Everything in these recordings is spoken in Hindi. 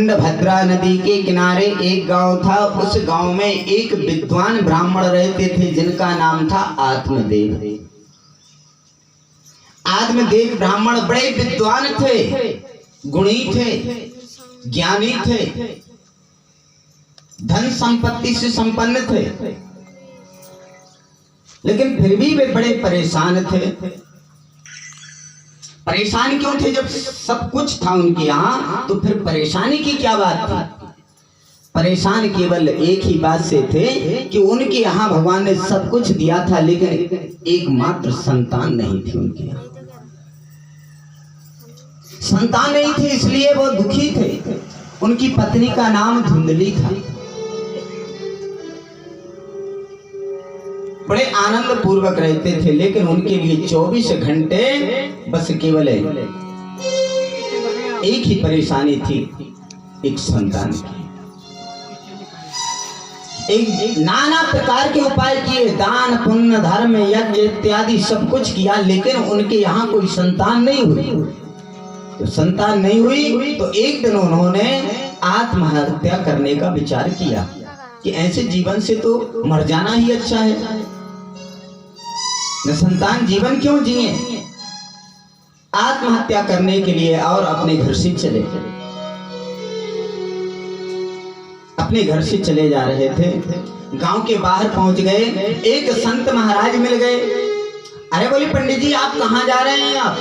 तुंगभद्रा नदी के किनारे एक गांव था। उस गांव में एक विद्वान ब्राह्मण रहते थे जिनका नाम था आत्मदेव। आत्मदेव ब्राह्मण बड़े विद्वान थे, गुणी थे, ज्ञानी थे, धन संपत्ति से संपन्न थे, लेकिन फिर भी वे बड़े परेशान थे। परेशान क्यों थे? जब सब कुछ था उनके यहाँ तो फिर परेशानी की क्या बात थी? परेशान केवल एक ही बात से थे कि उनके यहाँ भगवान ने सब कुछ दिया था, लेकिन एकमात्र संतान नहीं थी उनके यहाँ। संतान नहीं थी, इसलिए वो दुखी थे। उनकी पत्नी का नाम धुंधली था। बड़े आनंद पूर्वक रहते थे, लेकिन उनके लिए 24 घंटे बस केवल एक ही परेशानी थी, एक संतान की। एक नाना प्रकार के उपाय किए, दान पुण्य धर्म यज्ञ इत्यादि सब कुछ किया, लेकिन उनके यहाँ कोई संतान नहीं हुई। तो संतान नहीं हुई तो एक दिन उन्होंने आत्महत्या करने का विचार किया कि ऐसे जीवन से तो मर जाना ही अच्छा है, न संतान जीवन क्यों जिए। आत्महत्या करने के लिए और अपने घर से चले जा रहे थे। गांव के बाहर पहुंच गए, एक संत महाराज मिल गए। अरे बोले पंडित जी आप कहाँ जा रहे हैं? आप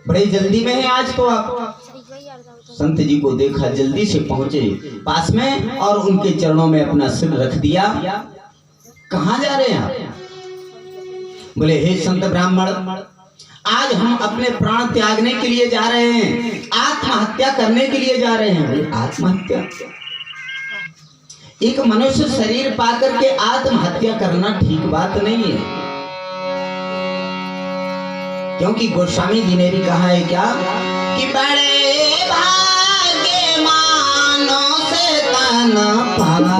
बड़े जल्दी में हैं आज तो आप। संत जी को देखा, जल्दी से पहुंचे पास में और उनके चरणों में अपना सिर रख दिया। कहाँ जा रहे हैं आप? बोले हे संत ब्राह्मण, आज हम अपने प्राण त्यागने के लिए जा रहे हैं, आत्महत्या करने के लिए जा रहे हैं। बोले आत्महत्या? एक मनुष्य शरीर पाकर के आत्महत्या करना ठीक बात नहीं है, क्योंकि गोस्वामी जी ने भी कहा है क्या कि बड़े भाग्य मानो से तन पावा।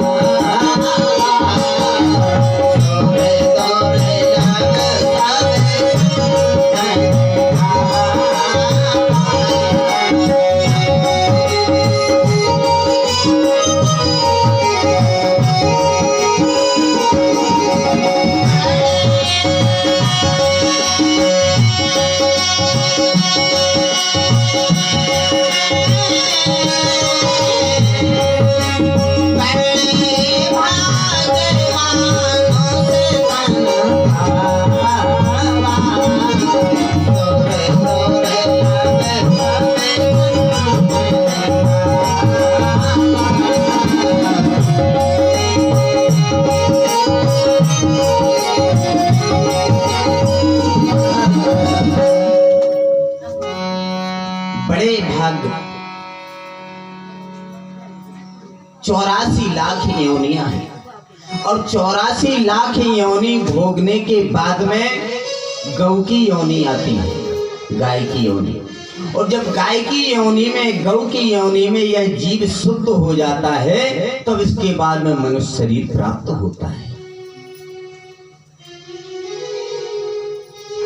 बड़े भाग्य 84 लाख योनियां हैं, और 84 लाख योनि भोगने के बाद में गौ की योनि आती है, गाय की योनि। और जब गाय की योनि में, गौ की योनि में यह जीव शुद्ध हो जाता है, तब इसके बाद में मनुष्य शरीर प्राप्त होता है।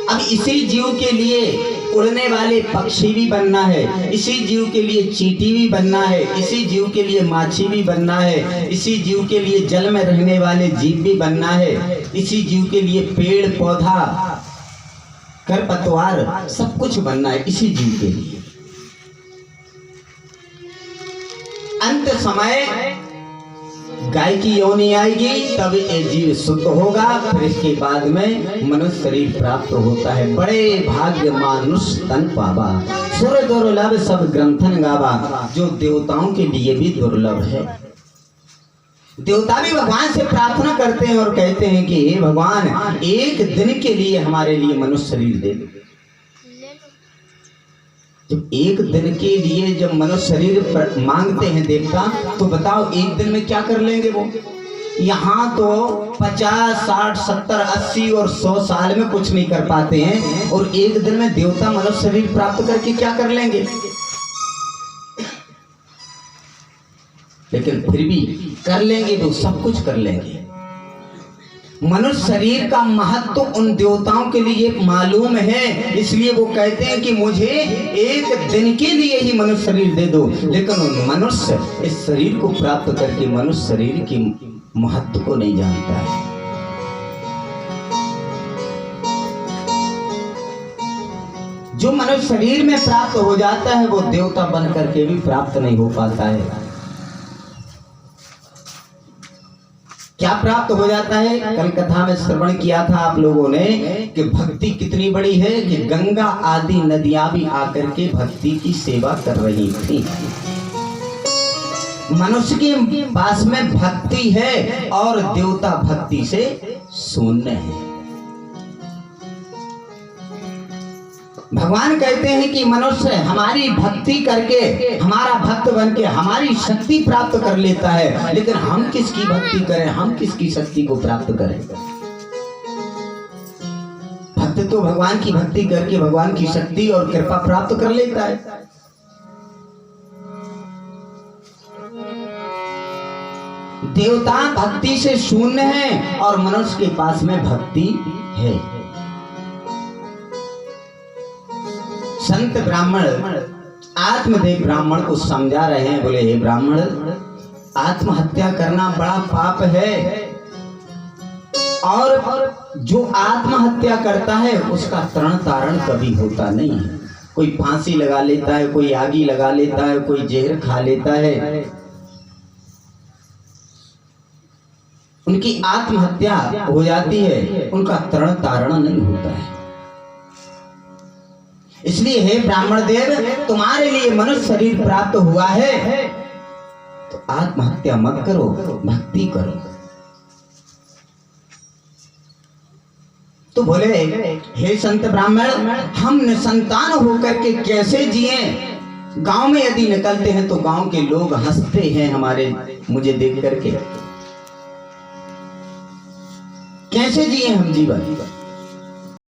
अब इसी जीव के लिए उड़ने वाले पक्षी भी बनना है, इसी जीव के लिए चींटी भी बनना है, इसी जीव के लिए माछी भी बनना है, इसी जीव के लिए जल में रहने वाले जीव भी बनना है, इसी जीव के लिए पेड़ पौधा खरपतवार सब कुछ बनना है, इसी जीव के लिए। अंत समय गाय की योनि आएगी, तब ये जीव शुद्ध होगा, फिर इसके बाद में मनुष्य शरीर प्राप्त होता है। बड़े भाग्य मानुष तन पावा, सुर दुर्लभ सब ग्रंथन गावा, जो देवताओं के लिए भी दुर्लभ है। देवता भी भगवान से प्रार्थना करते हैं और कहते हैं कि हे भगवान, एक दिन के लिए हमारे लिए मनुष्य शरीर दे दो। जब एक दिन के लिए जब मनुष्य शरीर मांगते हैं देवता, तो बताओ एक दिन में क्या कर लेंगे वो? यहाँ तो 50, 60, 70, 80 और 100 साल में कुछ नहीं कर पाते हैं, और एक दिन में देवता मनुष्य शरीर प्राप्त करके क्या कर लेंगे? लेकिन फिर भी कर लेंगे तो सब कुछ कर लेंगे। मनुष्य शरीर का महत्व उन देवताओं के लिए मालूम है, इसलिए वो कहते हैं कि मुझे एक दिन के लिए ही मनुष्य शरीर दे दो। लेकिन मनुष्य इस शरीर को प्राप्त करके मनुष्य शरीर की महत्व को नहीं जानता है। जो मनुष्य शरीर में प्राप्त हो जाता है वो देवता बन करके भी प्राप्त नहीं हो पाता है। क्या प्राप्त हो जाता है? कल कथा में श्रवण किया था आप लोगों ने कि भक्ति कितनी बड़ी है कि गंगा आदि नदियां भी आकर के भक्ति की सेवा कर रही थी। मनुष्य के पास में भक्ति है और देवता भक्ति से शून्य है। भगवान कहते हैं कि मनुष्य हमारी भक्ति करके, हमारा भक्त बन के हमारी शक्ति प्राप्त कर लेता है, लेकिन हम किसकी भक्ति करें, हम किसकी शक्ति को प्राप्त करें? भक्त तो भगवान की भक्ति करके भगवान की शक्ति और कृपा प्राप्त कर लेता है। देवता भक्ति से शून्य है और मनुष्य के पास में भक्ति है। संत ब्राह्मण आत्मदेव ब्राह्मण को समझा रहे हैं, बोले हे ब्राह्मण, आत्महत्या करना बड़ा पाप है और जो आत्महत्या करता है उसका तरण तारण कभी होता नहीं है। कोई फांसी लगा लेता है, कोई आगी लगा लेता है, कोई जहर खा लेता है, उनकी आत्महत्या हो जाती है, उनका तरण तारण नहीं होता है। इसलिए हे ब्राह्मण देव, तुम्हारे लिए मनुष्य शरीर प्राप्त हुआ है तो आत्महत्या मत करो, भक्ति करो। तो बोले हे संत ब्राह्मण, हम निसंतान होकर के कैसे जिए? गांव में यदि निकलते हैं तो गांव के लोग हंसते हैं हमारे, मुझे देख करके। कैसे जिए हम जीवन?